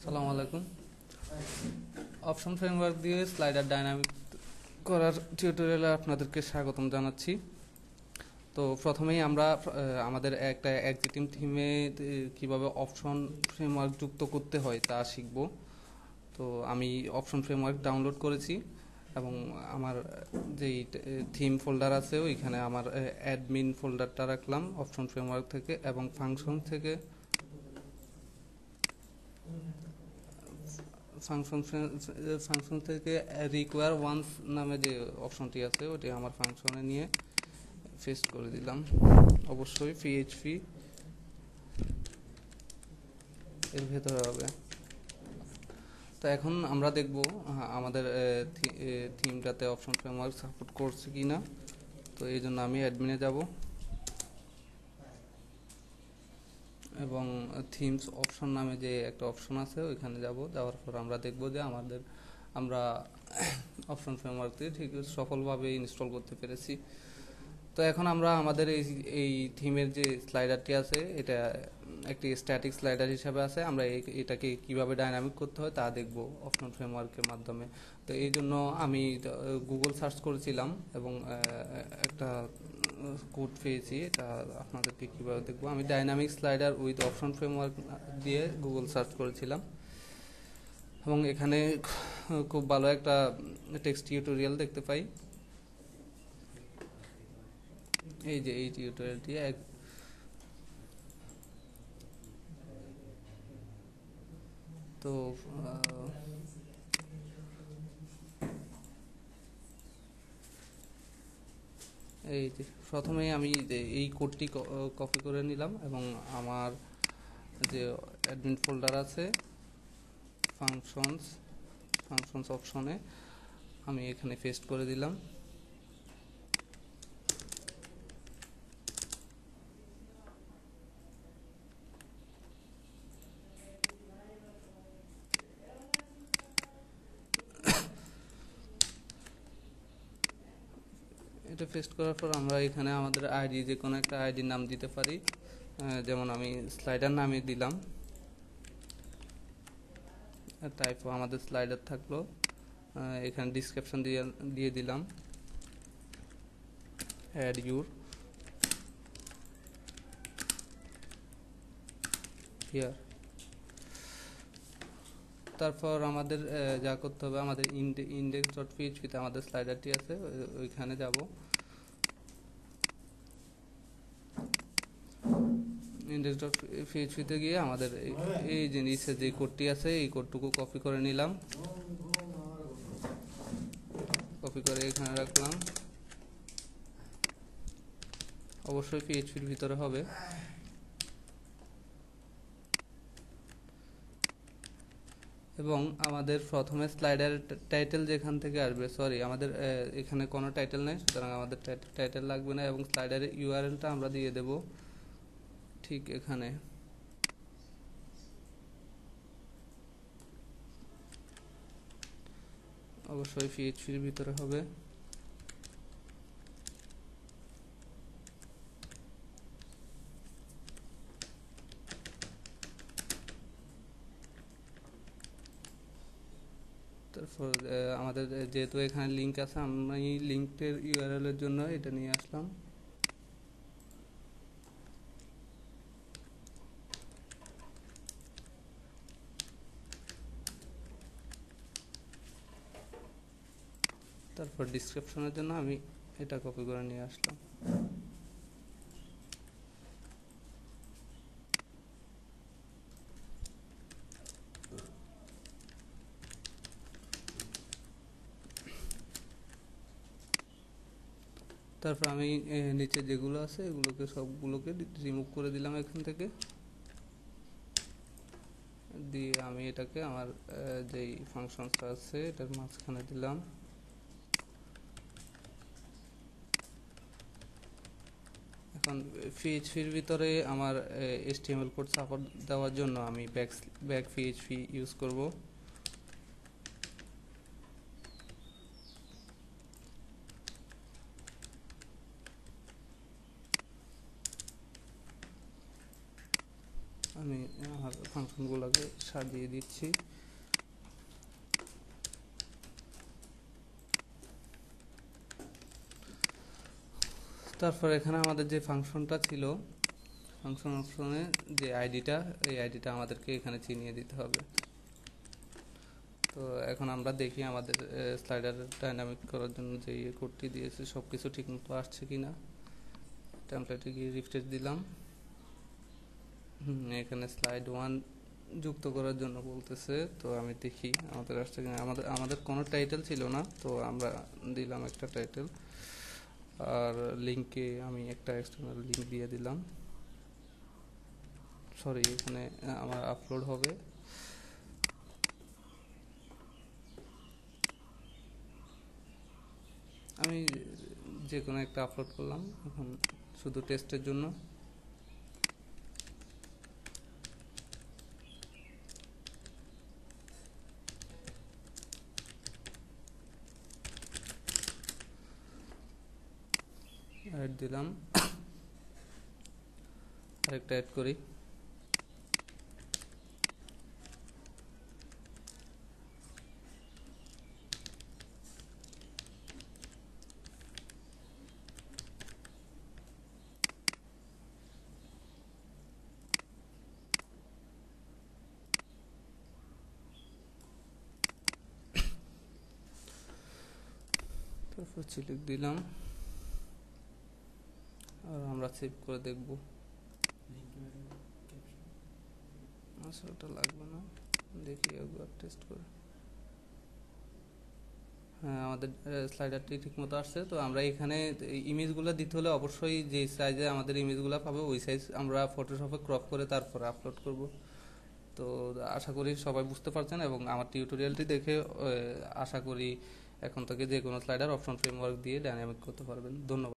সালামু আলাইকুম। Option framework দিয়ে স্লাইডার ডাইনামিক করার টিউটোরিয়ালে আপনাদেরকে স্বাগতম জানাচ্ছি। তো প্রথমেই আমরা আমাদের একটা এক্সিস্টিং থিমে কিভাবে অপশন ফ্রেমওয়ার্ক যুক্ত করতে হয় তা শিখব। তো আমি অপশন ফ্রেমওয়ার্ক ডাউনলোড করেছি এবং আমার যেই থিম ফোল্ডার আছে ওইখানে আমার অ্যাডমিন ফোল্ডারটা রাখলাম অপশন ফ্রেমওয়ার্ক থেকে, এবং ফাংশন থেকে রিকোয়ার ওয়ান্স নামে যে অপশনটি আছে ওটি আমার ফাংশনে নিয়ে পেস্ট করে দিলাম। অবশ্যই পিএইচপি এর ভেতরে হবে। তো এখন আমরা দেখব আমাদের থিমটাতে অপশন ফ্রেমওয়ার্ক সাপোর্ট করছে কিনা। তো এই জন্য আমি অ্যাডমিনে যাব এবং থিমস অপশন নামে যে একটা অপশন আছে ওইখানে যাব। যাওয়ার পর আমরা দেখব যে আমরা অপশন ফ্রেমওয়ার্কটি ঠিক সফলভাবে ইনস্টল করতে পেরেছি। তো এখন আমরা আমাদের এই থিমের যে স্লাইডারটি আছে এটা একটি স্ট্যাটিক স্লাইডার হিসাবে আছে, আমরা এটাকে কিভাবে ডাইনামিক করতে হয় তা দেখব অপশন ফ্রেমওয়ার্কের মাধ্যমে। তো এই জন্য আমি গুগল সার্চ করেছিলাম এবং একটা কোড পেয়েছি, এটা আপনাদেরকে কীভাবে দেখবো। আমি dynamic slider with option framework দিয়ে গুগল সার্চ করেছিলাম এবং এখানে খুব ভালো একটা টেক্সট টিউটোরিয়াল দেখতে পাই। এই যে এই টিউটোরিয়ালটি তো এই যে প্রথমেই আমি এই কোডটি কপি করে নিলাম এবং আমার যে অ্যাডমিন ফোল্ডার আছে ফাংশনস অপশনে আমি এখানে পেস্ট করে দিলাম। এটা পেস্ট করার পর আমরা এখানে আমাদের আইডি যে কোনো একটা আইডির নাম দিতে পারি, যেমন আমি স্লাইডার নামে দিলাম। টাইপও আমাদের স্লাইডার থাকলো, এখানে ডিসক্রিপশন দিয়ে দিলাম অ্যাড ইউর হিয়ার। তারপর আমাদের যা করতে হবে, আমাদের index.php-তে আমাদের স্লাইডারটি আছে ওইখানে যাব। index.php-তে গিয়ে আমাদের এই যে নিচে যে কোডটি আছে এই কোডটুকু কপি করে নিলাম, কপি করে এখানে রাখলাম। অবশ্যই পিএইচপির ভিতরে হবে। এবং আমাদের প্রথমে স্লাইডার টাইটেল যেখান থেকে আসবে, সরি আমাদের এখানে কোনো টাইটেল নেই, সুতরাং আমাদের টাইটেল লাগবে না, এবং স্লাইডারের ইউআরএলটা আমরা দিয়ে দেব ঠিক এখানে। অবশ্যই পিএইচপির ভিতরে হবে। তারপর আমাদের যেহেতু এখানে লিঙ্ক আছে, আমরা এই লিঙ্কের ইউআরএল এর জন্য এটা নিয়ে আসলাম। তারপর ডিসক্রিপশনের জন্য আমি এটা কপি করে নিয়ে আসলাম। তারপর আমি নিচে যেগুলো আছে এগুলোকে সবগুলোকে রিমুভ করে দিলাম এখান থেকে, দিয়ে আমি এটাকে আমার যেই ফাংশনটা আছে এটার মাঝখানে দিলাম। এখন পিএইচপির ভিতরে আমার HTML কোড সাপোর্ট দেওয়ার জন্য আমি ব্যাক পিএইচপি ইউজ করব। আমি আমার ফাংশনগুলোকে সাজিয়ে দিচ্ছি। তারপর এখানে আমাদের যে ফাংশনটা ছিল, ফাংশন অপশনে যে আইডিটা, এই আইডিটা আমাদেরকে এখানে চিনিয়ে দিতে হবে। তো এখন আমরা দেখি আমাদের স্লাইডার ডাইনামিক করার জন্য যে কোডটি দিয়েছে সব কিছু ঠিকমতো আসছে কিনা। টেমপ্লেটে গিয়ে রিফ্রেশ দিলাম। এখানে স্লাইড 1 যুক্ত করার জন্য বলতেছে, তো আমি দেখি আমাদের আসছে কিনা। আমাদের কোনো টাইটেল ছিল না, তো আমরা দিলাম একটা টাইটেল, আর লিঙ্কে আমি একটা এক্সটার্নাল লিঙ্ক দিয়ে দিলাম। সরি, এখানে আমার আপলোড হবে। আমি যে কোনো একটা আপলোড করলাম এখন শুধু টেস্টের জন্য। অ্যাড দিলাম, আরেকটা অ্যাড করি। তারপর সিলেক্ট দিলাম, আর আমরা সেভ করে দেখব। আচ্ছা, ওটা লাগবে না, দেখি একবার টেস্ট করে। হ্যাঁ, আমাদের স্লাইডারটি ঠিকমতো আসছে। তো আমরা এখানে ইমেজগুলো দিতে হলে অবশ্যই যে সাইজে আমাদের ইমেজগুলো পাবে ওই সাইজ আমরা ফটোশপে ক্রপ করে তারপরে আপলোড করব। তো আশা করি সবাই বুঝতে পারছেন, এবং আমার টিউটোরিয়ালটি দেখে আশা করি এখন থেকে যে কোনো স্লাইডার অপশন ফ্রেমওয়ার্ক দিয়ে ডাইনামিক করতে পারবেন। ধন্যবাদ।